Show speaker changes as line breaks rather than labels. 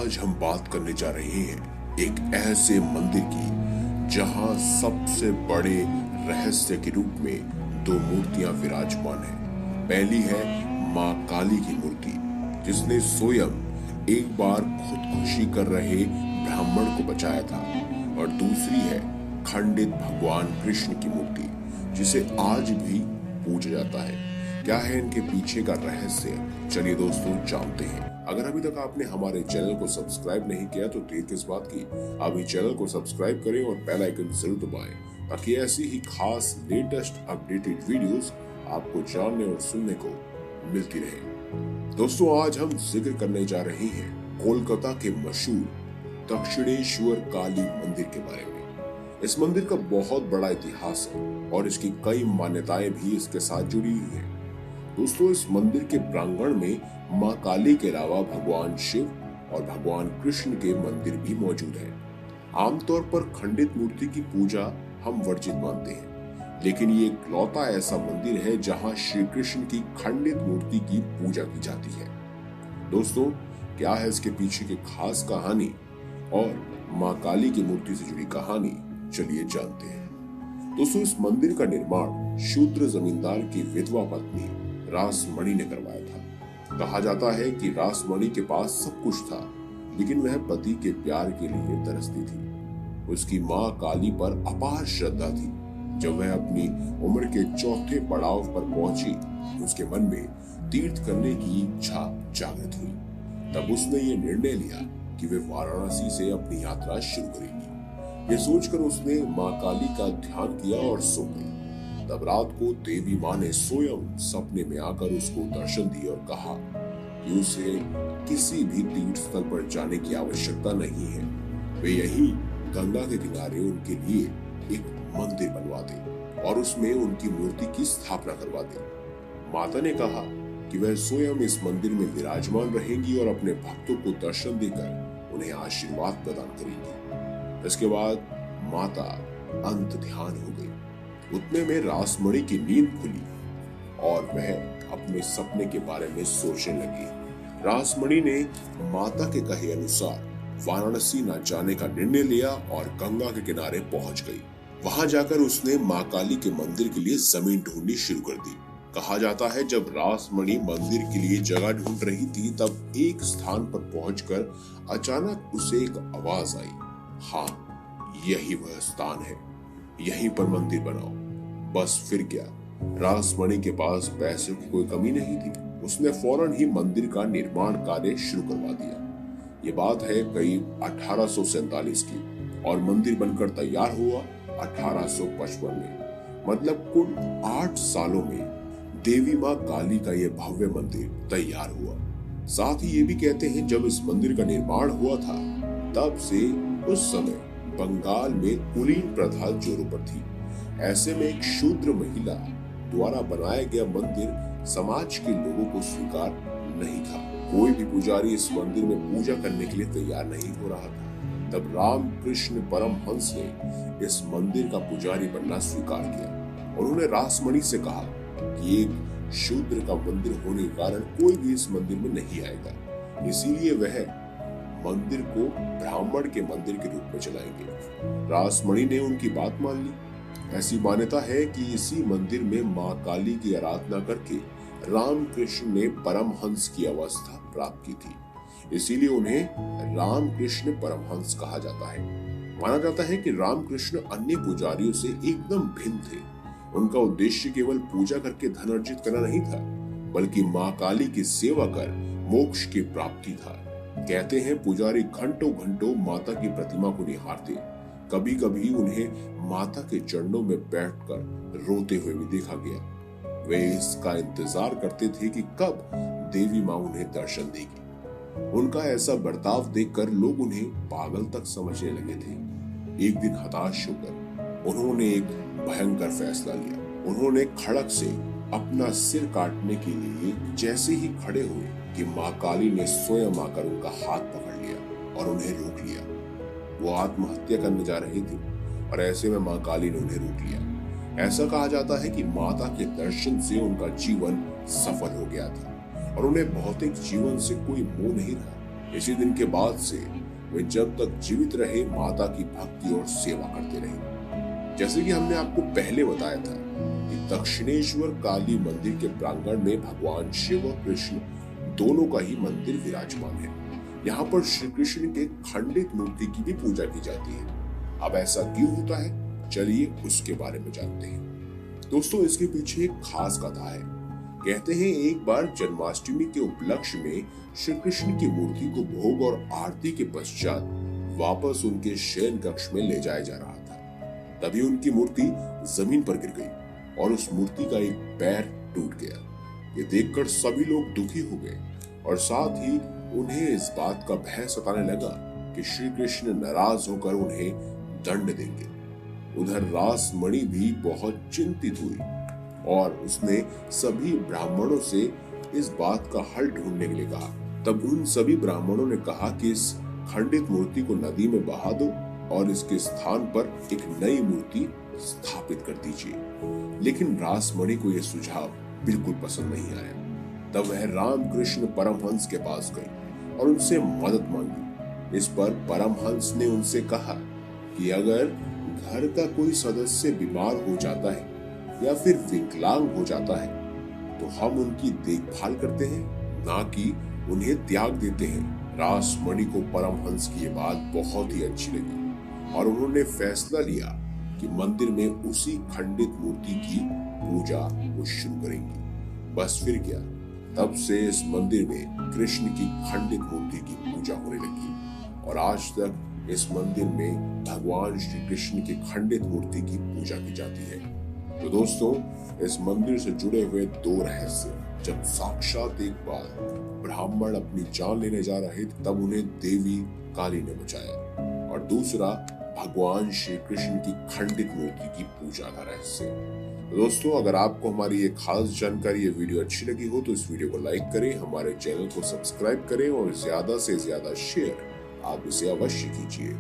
आज हम बात करने जा रहे हैं एक ऐसे मंदिर की जहां सबसे बड़े रहस्य के रूप में दो मूर्तियां विराजमान हैं। पहली है मां काली की मूर्ति, जिसने स्वयं एक बार खुदकुशी कर रहे ब्राह्मण को बचाया था, और दूसरी है खंडित भगवान कृष्ण की मूर्ति, जिसे आज भी पूजा जाता है। क्या है इनके पीछे का रहस्य, चलिए दोस्तों जानते हैं। अगर अभी तक आपने हमारे चैनल को सब्सक्राइब नहीं किया तो देर किस बात की, अभी चैनल को सब्सक्राइब करें और बेल आइकन जरूर दबाएं, ताकि ऐसी ही खास लेटेस्ट अपडेटेड वीडियोस आपको जानने और सुनने को मिलती रहे। दोस्तों आज हम जिक्र करने जा रहे हैं कोलकाता के मशहूर दक्षिणेश्वर काली मंदिर के बारे में। इस मंदिर का बहुत बड़ा इतिहास है और इसकी कई मान्यताएं भी इसके साथ जुड़ी हुई हैं। दोस्तों इस मंदिर के प्रांगण में मां काली के अलावा भगवान शिव और भगवान कृष्ण के मंदिर भी मौजूद हैं। आमतौर पर खंडित मूर्ति की पूजा हम वर्जित मानते हैं, लेकिन ये इकलौता ऐसा मंदिर है जहां श्री कृष्ण की खंडित मूर्ति की पूजा की जाती है। दोस्तों क्या है इसके पीछे की खास कहानी और मां काली की मूर्ति से जुड़ी कहानी, चलिए जानते हैं। दोस्तों इस मंदिर का निर्माण शूद्र जमींदार की विधवा पत्नी रासमणि ने करवाया था। कहा जाता है कि रासमणि के पास सब कुछ था, लेकिन वह पति के प्यार के लिए तरसती थी। उसकी मां काली पर अपार श्रद्धा थी। जब वह अपनी उम्र के चौथे पड़ाव पर पहुंची, उसके मन में तीर्थ करने की इच्छा जागृत हुई। तब उसने ये निर्णय लिया कि वे वाराणसी से अपनी यात्रा शुरू करेगी। ये सोचकर उसने मां काली का ध्यान किया और सो गई। तब रात को देवी मां ने स्वयं सपने में आकर उसको दर्शन दिए और कहा कि उसे किसी भी तीर्थ स्थल पर जाने की आवश्यकता नहीं है। वे यहीं गंगा के किनारे उनके लिए एक मंदिर बनवा दे और उसमें उनकी मूर्ति की स्थापना करवा दे। माता ने कहा कि वह स्वयं इस मंदिर में विराजमान रहेंगी और अपने भक्तों को दर्शन देकर उन्हें आशीर्वाद प्रदान करेंगी। इसके बाद माता अंत ध्यान हो गई। उतने में रासमणि की नींद खुली और वह अपने सपने के बारे में सोचने लगी। रासमणि ने माता के कहे अनुसार वाराणसी न जाने का निर्णय लिया और गंगा के किनारे पहुंच गई। वहां जाकर उसने मां काली के मंदिर के लिए जमीन ढूंढनी शुरू कर दी। कहा जाता है जब रासमणि मंदिर के लिए जगह ढूंढ रही थी, तब एक स्थान पर पहुंचकर अचानक उसे एक आवाज आई, हाँ यही वह स्थान है, यहीं पर मंदिर बनाओ। बस फिर क्या, रासमणि के पास पैसे की कोई कमी नहीं थी। उसने फौरन ही मंदिर का निर्माण कार्य शुरू करवा दिया। ये बात है करीब 1847 की और मंदिर बनकर तैयार हुआ 1855 में। मतलब कुल 8 सालों में देवी मां काली का यह भव्य मंदिर तैयार हुआ। साथ ही ये भी कहते हैं जब इस मंदिर का निर्माण हुआ था, तब से उस समय बंगाल में कुलीन प्रथा जोरों पर थी। ऐसे में एक शूद्र महिला द्वारा बनाया गया मंदिर समाज के लोगों को स्वीकार नहीं था। कोई भी पुजारी इस मंदिर में पूजा करने के लिए तैयार नहीं हो रहा था। तब रामकृष्ण परमहंस ने इस मंदिर का पुजारी बनना स्वीकार किया और उन्होंने रासमणि से कहा कि एक शूद्र का मंदिर होने के कारण कोई भी इस मंदिर में नहीं आएगा, इसीलिए वह मंदिर को ब्राह्मण के मंदिर के रूप में चलाएंगे। रासमणि ने उनकी बात मान ली। ऐसी मान्यता है कि इसी मंदिर में मां काली की आराधना करके रामकृष्ण ने परमहंस की अवस्था प्राप्त की थी, इसीलिए उन्हें रामकृष्ण परमहंस कहा जाता है। माना जाता है कि रामकृष्ण अन्य पुजारियों से एकदम भिन्न थे। उनका उद्देश्य केवल पूजा करके धन अर्जित करना नहीं था, बल्कि मां काली की सेवा कर मोक्ष की प्राप्ति था। कहते हैं पुजारी घंटों घंटों माता की प्रतिमा को निहारते। कभी कभी उन्हें माता के चरणों में बैठकर रोते हुए भी देखा गया। वे इसका इंतजार करते थे कि कब देवी मां उन्हें दर्शन देगी। उनका ऐसा बर्ताव देखकर लोग उन्हें पागल तक समझने लगे थे। एक दिन हताश होकर उन्होंने एक भयंकर फैसला लिया। उन्होंने खड़क से अपना सिर काटने के लिए जैसे ही खड़े हुए कि मां काली ने स्वयं आकर उनका हाथ पकड़ लिया और उन्हें रोक लिया। वो आत्महत्या करने जा रही थी और ऐसे में मां काली ने उन्हें रोक लिया। ऐसा कहा जाता है कि माता के दर्शन से उनका जीवन सफल हो गया था और उन्हें भौतिक जीवन से कोई मोह नहीं रहा। इसी दिन के बाद से वे जब तक जीवित रहे माता की भक्ति और सेवा करते रहे। जैसे कि हमने आपको पहले बताया था कि दक्षिणेश्वर काली मंदिर के प्रांगण में भगवान शिव और कृष्ण दोनों का ही मंदिर विराजमान है। यहाँ पर श्री कृष्ण के खंडित मूर्ति की भी पूजा की जाती है। अब ऐसा क्यों होता है, चलिए उसके बारे में जानते हैं। दोस्तों, इसके पीछे एक खास कथा है। कहते हैं एक बार जन्माष्टमी के उपलक्ष्य में श्री कृष्ण की मूर्ति को भोग और आरती के पश्चात वापस उनके शयन कक्ष में ले जाया जा रहा था। तभी उनकी मूर्ति जमीन पर गिर गई और उस मूर्ति का एक पैर टूट गया। ये देखकर सभी लोग दुखी हो गए और साथ ही उन्हें इस बात का भय सताने लगा कि श्री कृष्ण नाराज होकर उन्हें दंड देंगे। उधर रासमणि भी बहुत चिंतित हुई और उसने सभी ब्राह्मणों से इस बात का हल ढूंढने के लिए कहा। तब उन सभी ब्राह्मणों ने कहा कि इस खंडित मूर्ति को नदी में बहा दो और इसके स्थान पर एक नई मूर्ति स्थापित कर दीजिए। लेकिन रासमणि को यह सुझाव बिल्कुल पसंद नहीं आया। तब वह रामकृष्ण परमहंस के पास गई और उनसे मदद मांगी। इस पर परमहंस ने उनसे कहा कि अगर घर का कोई सदस्य बीमार हो जाता है या फिर विकलांग हो जाता है तो हम उनकी देखभाल करते हैं, ना कि उन्हें त्याग देते हैं। रासमणि को परमहंस की ये बात बहुत ही अच्छी लगी और उन्होंने फैसला लिया कि मंदिर में उसी खंडित मूर्ति की पूजा वो शुरू करेंगी। बस फिर क्या, तब से इस मंदिर में कृष्ण की खंडित मूर्ति की पूजा होने लगी और आज तक इस मंदिर में भगवान श्री कृष्ण की खंडित मूर्ति की पूजा की जाती है। तो दोस्तों, इस मंदिर से जुड़े हुए दो रहस्य, जब साक्षात एक बार ब्राह्मण अपनी जान लेने जा रहे थे तब उन्हें देवी काली ने बचाया, और दूसरा भगवान श्री कृष्ण की खंडित मूर्ति की पूजा का रहस्य। तो दोस्तों, अगर आपको हमारी ये खास जानकारी, ये वीडियो अच्छी लगी हो तो इस वीडियो को लाइक करें, हमारे चैनल को सब्सक्राइब करें और ज्यादा से ज्यादा शेयर आप इसे अवश्य कीजिए।